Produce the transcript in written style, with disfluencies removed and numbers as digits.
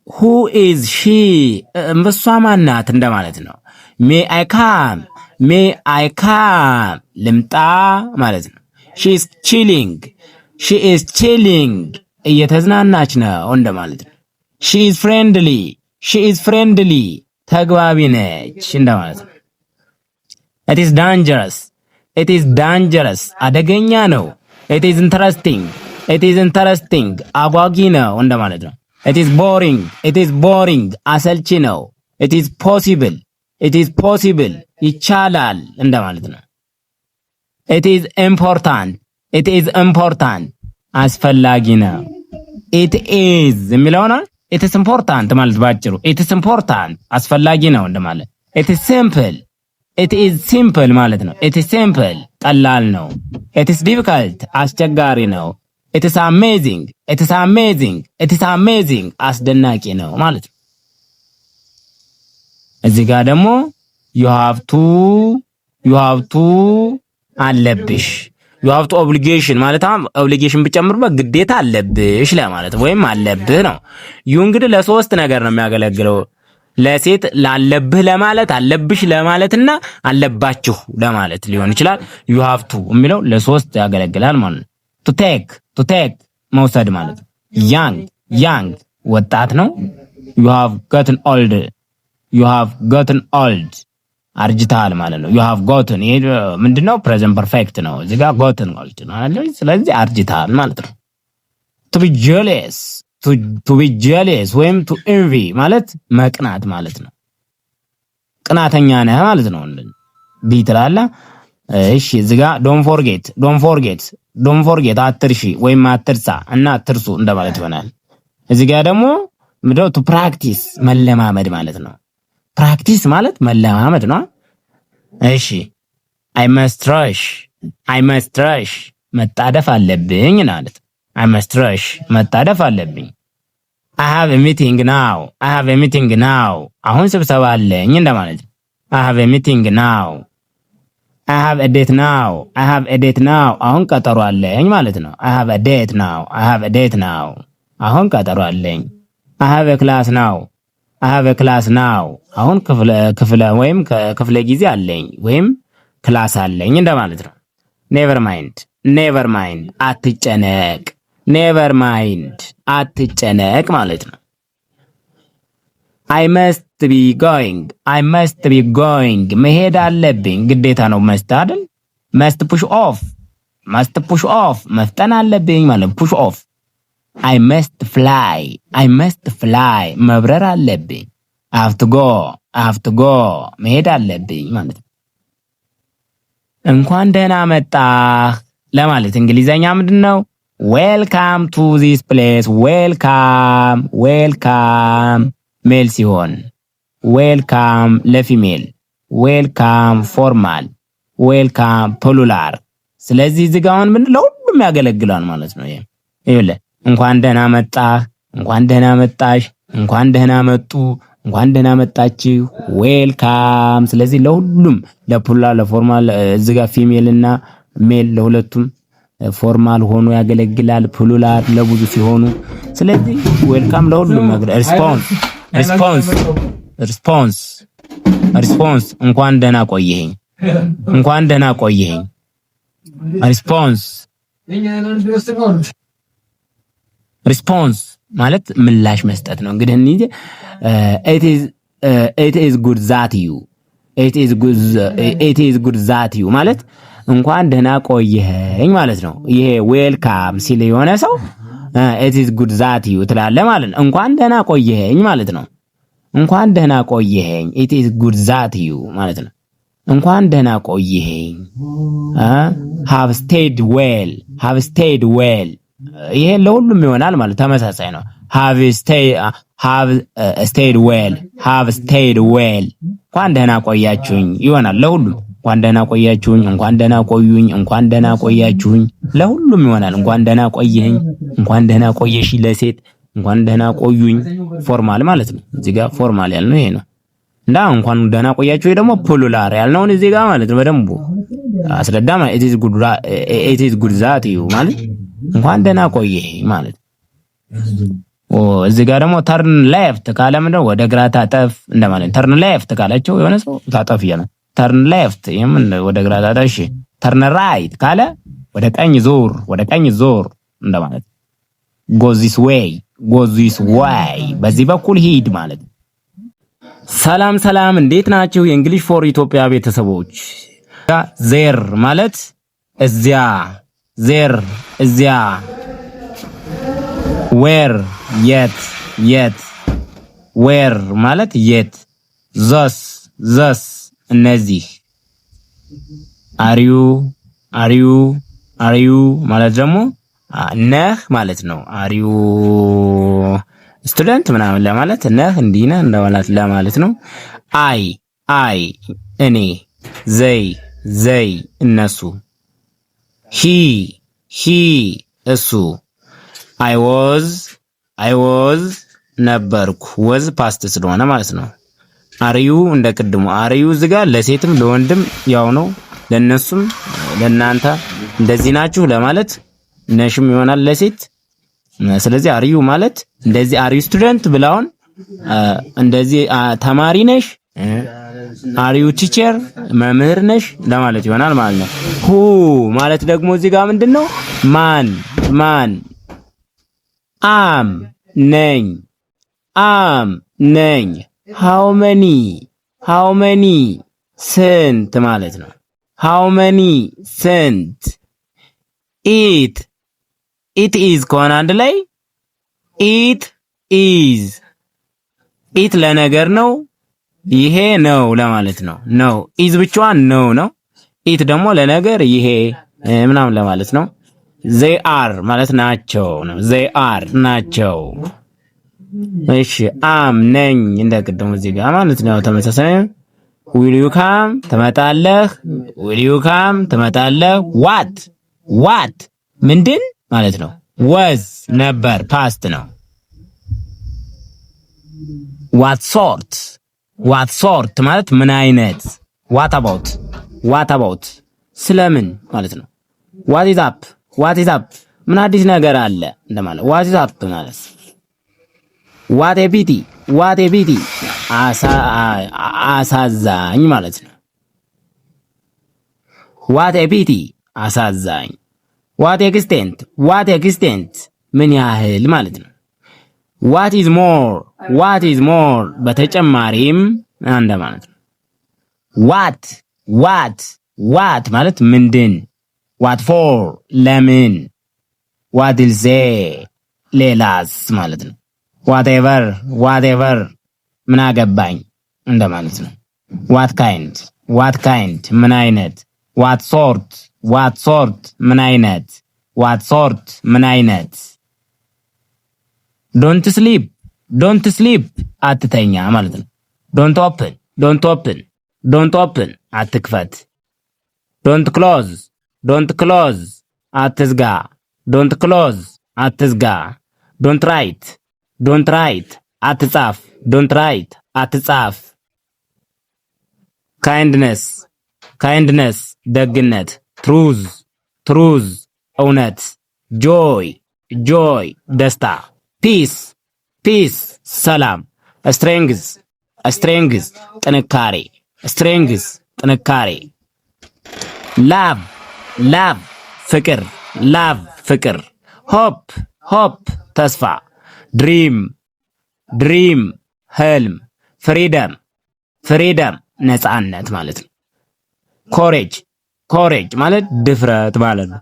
who is she እሷ ማናት እንደማለት ነው። may I come ልምጣ ማለት ነው። she is chilling እየተዝናናች ነው እንደማለት ነው። she is friendly ተግባቢ ነች እንደማለት ነው። it is dangerous አደገኛ ነው። it is interesting አጓጊ ነው እንደማለት ነው። it is boring አሰልቺ ነው። it is possible ይቻላል እንደማለት ነው። it is important አስፈላጊ ነው። it is የሚለው ነው። it is important ማለት ባጭሩ it is important አስፈላጊ ነው እንደማለት። it is simple ማለት ነው። it is simple ቀላል ነው። it is difficult አስቸጋሪ ነው። it is amazing አስደናቂ ነው ማለት ነው። እዚህ ጋር ደግሞ you have to አለብሽ you have to obligation ማለት obligation ብጨምርበት ግዴታ አለብሽ ለማለት ወይም አለብህ ነው። you እንግዲህ ለሶስት ነገር ነው የሚያገለግለው። ለሴት ላለብህ ለማለት አለብሽ ለማለትና አለባችሁ ለማለት ሊሆን ይችላል። you have to የሚለው ለሶስት ያገለግላል ማለት ነው። to take መውሰድ ማለት ነው። young ወጣት ነው። you have gotten old አርጅታል ማለት ነው። you have gotten ይሄ ምንድነው? present perfect ነው። እዚህ ጋር gotten old ነው አይደል? ስለዚህ አርጅታል ማለት ነው። to be jealous ወይም to envy ማለት መቅናት ማለት ነው። ቅናተኛ ነህ ማለት ነው። ቢትላላ እሺ እዚህ ጋር don't forget አትርሺ ወይም አትርሳ እና አትርሱ እንደማለት ይሆናል። እዚህ ጋር ደግሞ ምንድነው? to practice መለማመድ ማለት ነው። ፕራክቲስ ማለት መለማመድ ነው። እሺ I must rush መጣደፍ አለብኝ ማለት I must rush መጣደፍ አለብኝ። I have a meeting now አሁን ስብሰባ አለኝ እንደማለት ነው። I have a meeting now I have a date now አሁን ቀጠሮ አለኝ ማለት ነው። I have a date now አሁን ቀጠሮ አለኝ። I have a class now አሁን ክፍለ ወይም ክፍለ ጊዜ አለኝ ወይም ክላስ አለኝ እንደማለት ነው። never mind አትጨነቅ ማለት ነው። I must be going መሄድ አለብኝ ግዴታ ነው። must አይደል? must push off መፍጠን አለብኝ ማለት push off። I must fly መብረር አለብኝ። I have to go መሄድ አለብኝ ማለት ነው። እንኳን ደህና መጣህ ለማለት እንግሊዘኛ ምንድነው? welcome to this place welcome ሜል ሲሆን welcome ለፊሜል welcome ፎርማል welcome ፕሉራል። ስለዚህ እዚህ ጋር አሁን ምን ለሁሉም ያገለግላል ማለት ነው። ይኸውልህ እንኳን ደህና መጣህ፣ እንኳን ደህና መጣሽ፣ እንኳን ደህና መጡ፣ እንኳን ደህና መጣችሁ ዌልካም። ስለዚህ ለሁሉም ለፕሉራል ለፎርማል እዚህ ጋር ፊሜል እና ሜል ለሁለቱም ፎርማል ሆኖ ያገለግላል። ፕሉራል ለብዙ ሲሆኑ ስለዚህ ዌልካም ለሁሉም ሪስፖንስ እንኳን ደህና ቆየኸኝ፣ እንኳን ደህና ቆየኸኝ። ሪስፖንስ ማለት ምላሽ መስጠት ነው። እንግዲህ እንዴ it is good that you ማለት እንኳን ደህና ቆየኸኝ ማለት ነው። ይሄ ዌልካም ሲል የሆነ ሰው it is good that you ትላለህ ማለት ነው። እንኳን ደህና ቆየኸኝ ማለት ነው። እንኳን ደህና ቆየኸኝ it is good that you ማለት ነው። እንኳን ደህና ቆየኸኝ have stayed well ይሄ ለሁሉም ይሆናል ማለት ተመሳሳይ ነው። have stayed well እንኳን ደህና ቆያችሁኝ ይሆናል ለሁሉም። እንኳን ደህና ቆያችሁኝ፣ እንኳን ደህና ቆዩኝ፣ እንኳን ደህና ቆያችሁኝ ለሁሉም ይሆናል። እንኳን ደህና ቆየኸኝ፣ እንኳን ደህና ቆየሽ ለሴት፣ እንኳን ደህና ቆዩኝ ፎርማል ማለት ነው። እዚህ ጋር ፎርማል ያልነው ይሄ ነው። እንዳ እንኳን ደህና ቆያችሁ ደግሞ ፕሉራል ያልነው እዚህ ጋር ማለት ነው። በደንብ አስረዳማ it is good that you ማለት እንኳን ደህና ቆየኸኝ ማለት እዚህ ጋር ደግሞ ተርን ሌፍት ካለ ምንድነው ወደ ግራ ታጠፍ እንደማለት። ተርን ሌፍት ካላቸው የሆነ ሰው ታጠፍ እያለ ተርን ሌፍት የምን ወደ ግራ ታጠፍ። እሺ ተርን ራይት ካለ ወደ ቀኝ ዞር፣ ወደ ቀኝ ዞር እንደማለት። go this way go this way በዚህ በኩል ሂድ ማለት። ሰላም ሰላም፣ እንዴት ናችሁ የእንግሊሽ ፎር ኢትዮጵያ ቤተሰቦች? ዜር ማለት እዚያ፣ ዜር እዚያ። ዌር የት፣ የት። ዌር ማለት የት። ዘስ ዘስ እነዚህ። አሪዩ አሪዩ አሪዩ ማለት ደግሞ ነህ ማለት ነው። አሪዩ ስቱደንት ምናምን ለማለት ነህ፣ እንዲህ ነህ እንደማለት ለማለት ነው። አይ አይ እኔ። ዘይ ዘይ እነሱ። ሂ ሂ እሱ። አይ ዋዝ ነበርኩ። ወዝ ፓስት ስለሆነ ማለት ነው። አርዩ እንደ ቅድሙ አርዩ እዚህ ጋር ለሴትም ለወንድም ያው ነው። ለነሱም ለናንተ እንደዚህ ናችሁ ለማለት ነሽም ይሆናል ለሴት። ስለዚህ አርዩ ማለት እንደዚህ አርዩ ስቱደንት ብላውን እንደዚህ ተማሪ ነሽ፣ አርዩ ቲቸር መምህር ነሽ ለማለት ይሆናል ማለት ነው። ሁ ማለት ደግሞ እዚህ ጋር ምንድነው? ማን ማን። አም ነኝ፣ አም ነኝ። ሃው መኒ ስንት ማለት ነው። ሃው መኒ ስንት። ኢት ኢዝ ከሆነ አንድ ላይ ኢት ኢዝ። ኢት ለነገር ነው፣ ይሄ ነው ለማለት ነው። ነው ኢዝ ብቻዋን ነው። ኢት ደግሞ ለነገር ይሄ ምናምን ለማለት ነው። they are ማለት ናቸው ነው። they are ናቸው። እሺ አም ነኝ እንደ ቅድሙ እዚህ ጋር ማለት ነው። ተመሳሳይ will you come ትመጣለህ፣ will you come ትመጣለህ። what ምንድን ማለት ነው። was ነበር ፓስት ነው። what sort ማለት ምን አይነት። what about ስለምን ማለት ነው። what is up ምን አዲስ ነገር አለ እንደማለት። what is up ማለት what a pity አሳዛኝ ማለት ነው። what a pity አሳዛኝ። what extent ምን ያህል ማለት ነው። what is more በተጨማሪም እንደማለት ነው። what ማለት ምንድን። what for ለምን። what will say ሌላስ ማለት ነው። whatever ምን አገባኝ እንደማለት ነው። what kind ምን አይነት። what sort ምን አይነት። what sort ምን አይነት። don't sleep አትተኛ ማለት ነው። don't open አትክፈት። don't close አትዝጋ። don't close አትዝጋ። don't write አትጻፍ። don't write አትጻፍ። kindness ደግነት። truth እውነት። joy ደስታ። peace ሰላም። strength ጥንካሬ። love ፍቅር። hope ተስፋ። dream ህልም። freedom ነፃነት ማለት ነው። courage ማለት ድፍረት ማለት ነው።